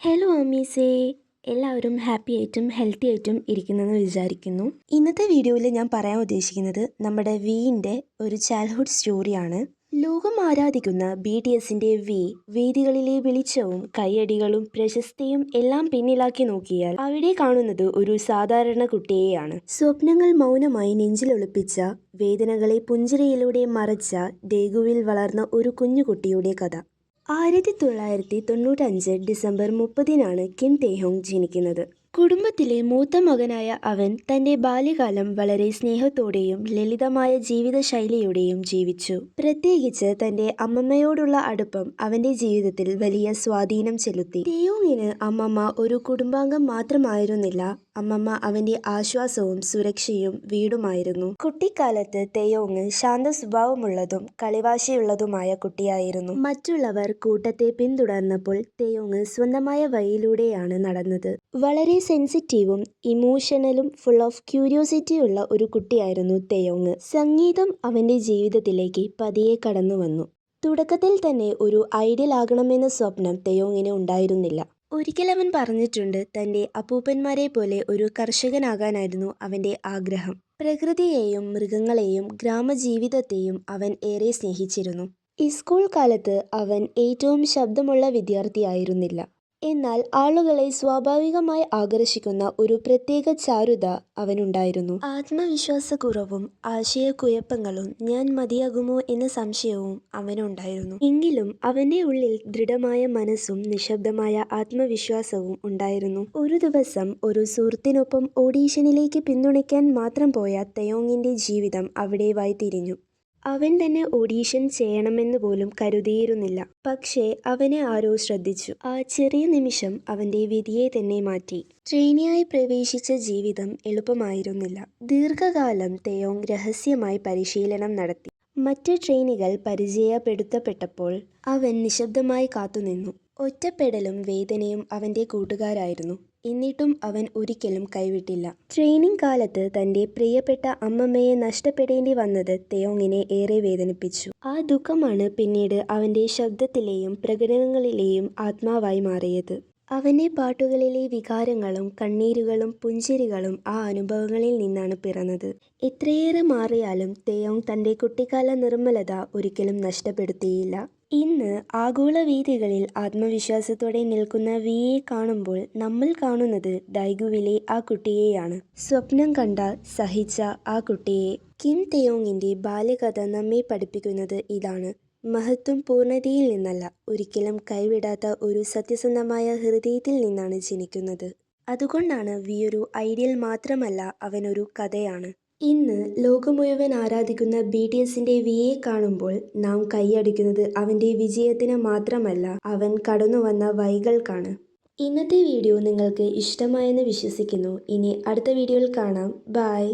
Hello അമ്മീസേ, എല്ലാവരും happy ആയിട്ടും healthy ആയിട്ടും ഇരിക്കുന്നെന്ന് വിചാരിക്കുന്നു. ഇന്നത്തെ വീഡിയോയിൽ ഞാൻ പറയാൻ ഉദ്ദേശിക്കുന്നത് നമ്മുടെ വീൻ്റെ ഒരു ചൈൽഡ്ഹുഡ് സ്റ്റോറിയാണ്. ലോകം ആരാധിക്കുന്ന BTSന്റെ വി വേദികളിലെ വെളിച്ചവും കയ്യടികളും പ്രശസ്തിയും എല്ലാം പിന്നിലാക്കി നോക്കിയാൽ അവിടെ കാണുന്നത് ഒരു സാധാരണ കുട്ടിയെയാണ്. സ്വപ്നങ്ങൾ മൗനമായി നെഞ്ചിലൊളിപ്പിച്ച, വേദനകളെ പുഞ്ചിരിയിലൂടെ മറച്ച ഡേഗുവിൽ വളർന്ന ഒരു കുഞ്ഞുകുട്ടിയുടെ കഥ. 1995 ഡിസംബർ 30-നാണ് കിം തേഹോങ് ജനിക്കുന്നത്. കുടുംബത്തിലെ മൂത്ത മകനായ അവൻ തന്റെ ബാല്യകാലം വളരെ സ്നേഹത്തോടെയും ലളിതമായ ജീവിതശൈലിയോടെയും ജീവിച്ചു. പ്രത്യേകിച്ച് തന്റെ അമ്മമ്മയോടുള്ള അടുപ്പം അവന്റെ ജീവിതത്തിൽ വലിയ സ്വാധീനം ചെലുത്തി. തേയോങ്ങിന് അമ്മമ്മ ഒരു കുടുംബാംഗം മാത്രമായിരുന്നില്ല, അമ്മമ്മ അവന്റെ ആശ്വാസവും സുരക്ഷയും വീടുമായിരുന്നു. കുട്ടിക്കാലത്ത് തേയോങ് ശാന്ത സ്വഭാവമുള്ളതും കളിവാശിയുള്ളതുമായ കുട്ടിയായിരുന്നു. മറ്റുള്ളവർ കൂട്ടത്തെ പിന്തുടർന്നപ്പോൾ തേയോങ് സ്വന്തമായ വഴിയിലൂടെയാണ് നടന്നത്. വളരെ സെൻസിറ്റീവും ഇമോഷണലും ഫുൾ ഓഫ് ക്യൂരിയോസിറ്റി ഉള്ള ഒരു കുട്ടിയായിരുന്നു തേയോങ്. സംഗീതം അവന്റെ ജീവിതത്തിലേക്ക് പതിയെ കടന്നു വന്നു. തുടക്കത്തിൽ തന്നെ ഒരു ഐഡൽ ആകണമെന്ന സ്വപ്നം തേയോങ്ങിന് ഉണ്ടായിരുന്നില്ല. ഒരിക്കൽ അവൻ പറഞ്ഞിട്ടുണ്ട്, തന്റെ അപ്പൂപ്പന്മാരെ പോലെ ഒരു കർഷകനാകാനായിരുന്നു അവന്റെ ആഗ്രഹം. പ്രകൃതിയെയും മൃഗങ്ങളെയും ഗ്രാമജീവിതത്തെയും അവൻ ഏറെ സ്നേഹിച്ചിരുന്നു. സ്കൂൾ കാലത്ത് അവൻ ഏറ്റവും ശബ്ദമുള്ള വിദ്യാർത്ഥിയായിരുന്നില്ല. എന്നാൽ ആളുകളെ സ്വാഭാവികമായി ആകർഷിക്കുന്ന ഒരു പ്രത്യേക ചാരുത അവനുണ്ടായിരുന്നു. ആത്മവിശ്വാസക്കുറവും ആശയക്കുഴപ്പങ്ങളും ഞാൻ മതിയാകുമോ എന്ന സംശയവും അവനുണ്ടായിരുന്നു. എങ്കിലും അവന്റെ ഉള്ളിൽ ദൃഢമായ മനസ്സും നിശബ്ദമായ ആത്മവിശ്വാസവും ഉണ്ടായിരുന്നു. ഒരു ദിവസം ഒരു സുഹൃത്തിനൊപ്പം ഓഡീഷനിലേക്ക് പിന്തുണയ്ക്കാൻ മാത്രം പോയ തേയോങ്ങിന്റെ ജീവിതം അവിടെ വഴിതിരിഞ്ഞു. അവൻ തന്നെ ഓഡീഷൻ ചെയ്യണമെന്ന് പോലും കരുതിയിരുന്നില്ല. പക്ഷേ അവനെ ആരോ ശ്രദ്ധിച്ചു. ആ ചെറിയ നിമിഷം അവന്റെ വിധിയെ തന്നെ മാറ്റി. ട്രെയിനിയായി പ്രവേശിച്ച ജീവിതം എളുപ്പമായിരുന്നില്ല. ദീർഘകാലം തേയോങ് രഹസ്യമായി പരിശീലനം നടത്തി. മറ്റ് ട്രെയിനികൾ പരിചയപ്പെടുത്തപ്പെട്ടപ്പോൾ അവൻ നിശബ്ദമായി കാത്തുനിന്നു. ഒറ്റപ്പെടലും വേദനയും അവന്റെ കൂട്ടുകാരായിരുന്നു. എന്നിട്ടും അവൻ ഒരിക്കലും കൈവിട്ടില്ല. ട്രെയിനിങ് കാലത്ത് തന്റെ പ്രിയപ്പെട്ട അമ്മമ്മയെ നഷ്ടപ്പെടേണ്ടി വന്നത് തേയോങ്ങിനെ ഏറെ വേദനിപ്പിച്ചു. ആ ദുഃഖമാണ് പിന്നീട് അവന്റെ ശബ്ദത്തിലെയും പ്രകടനങ്ങളിലെയും ആത്മാവായി മാറിയത്. അവന്റെ പാട്ടുകളിലെ വികാരങ്ങളും കണ്ണീരുകളും പുഞ്ചിരികളും ആ അനുഭവങ്ങളിൽ നിന്നാണ് പിറന്നത്. എത്രയേറെ മാറിയാലും തേയോങ് തന്റെ കുട്ടിക്കാല നിർമ്മലത ഒരിക്കലും നഷ്ടപ്പെടുത്തിയില്ല. ഇന്ന് ആഗോള വേദികളിൽ ആത്മവിശ്വാസത്തോടെ നിൽക്കുന്ന വിയെ കാണുമ്പോൾ നമ്മൾ കാണുന്നത് ഡൈഗുവിലെ ആ കുട്ടിയെയാണ്. സ്വപ്നം കണ്ട, സഹിച്ച ആ കുട്ടിയെ. കിം തേയോങ്ങിന്റെ ബാല്യകഥ നമ്മെ പഠിപ്പിക്കുന്നത് ഇതാണ്. മഹത്വം പൂർണ്ണതയിൽ നിന്നല്ല, ഒരിക്കലും കൈവിടാത്ത ഒരു സത്യസന്ധമായ ഹൃദയത്തിൽ നിന്നാണ് ജനിക്കുന്നത്. അതുകൊണ്ടാണ് വി ഒരു ഐഡിയൽ മാത്രമല്ല, അവനൊരു കഥയാണ്. ഇന്ന് ലോകം മുഴുവൻ ആരാധിക്കുന്ന BTSന്റെ വിയെ കാണുമ്പോൾ നാം കൈയടിക്കുന്നത് അവന്റെ വിജയത്തിന് മാത്രമല്ല, അവൻ കടന്നുവന്ന വഴികൾക്കാണ്. ഇന്നത്തെ വീഡിയോ നിങ്ങൾക്ക് ഇഷ്ടമായെന്ന് വിശ്വസിക്കുന്നു. ഇനി അടുത്ത വീഡിയോയിൽ കാണാം. ബൈ.